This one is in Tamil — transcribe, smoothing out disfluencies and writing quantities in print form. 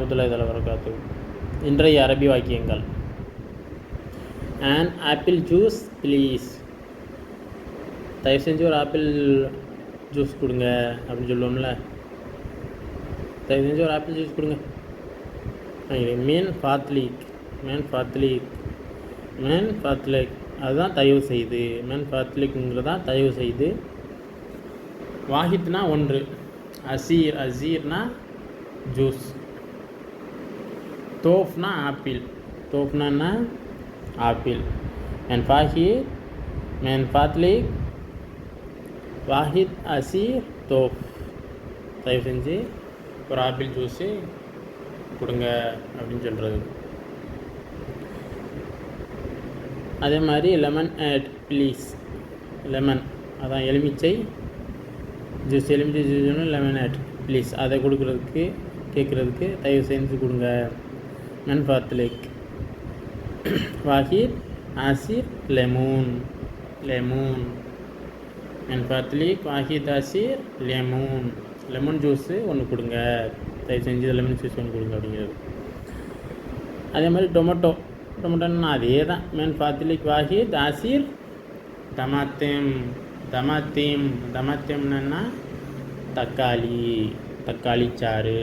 வரமத்துல்லாஹி தஆலா வரகாத்துஹு. இன்றைய அரபி வாக்கியங்கள். And apple juice please. தயவு செஞ்சு ஒரு ஆப்பிள் ஜூஸ் கொடுங்க அப்படின்னு சொல்லுவோம்ல. தயவு செஞ்சு ஒரு ஆப்பிள் ஜூஸ் கொடுங்க. மீன் ஃபாத்லிக். மேன் ஃபாத்லிக். மேன் ஃபாத்லிக் அதுதான் தயவு செய்து. மேன் ஃபாத்லிக்ங்கிறது தான் தயவு செய்து. வாஹித்னா ஒன்று. அசீர். அசீர்னா ஜூஸ். தோஃப்னா ஆப்பிள். தோஃப்னா என்ன? Apple. Man ஃபாஹித். Man ஃபாத்லிக். Wahid Asir தோஃப். தயவு செஞ்சு ஒரு ஆப்பிள் ஜூஸு கொடுங்க அப்படின்னு சொல்கிறது. அதே மாதிரி லெமன் ஆட் ப்ளீஸ். லெமன் அதான் எலுமிச்சை ஜூஸ். எலுமிச்சை ஜூஸ் லெமன் ஆட் ப்ளீஸ். அதை கொடுக்குறதுக்கு கேட்குறதுக்கு தயவு செஞ்சு கொடுங்க. மேன் ஃபாத்லிக். வாஹித் ஆசிர் லெமூன். லெமூன். மேன் ஃபாத்லிக் வாஹித் ஆசிர் லெமூன். லெமன் ஜூஸு ஒன்று கொடுங்க. தயவு செஞ்சு லெமன் ஜூஸ் ஒன்று கொடுங்க அப்படிங்கிறது. அதே மாதிரி டொமேட்டோ. டொமேட்டோன்னா அதே தான். மேன் ஃபாத்லிக் வாஹித் ஆசிர் டமாத்தேம். டமாத்தீம். டமாத்தேம்னா தக்காளி. தக்காளி சாறு.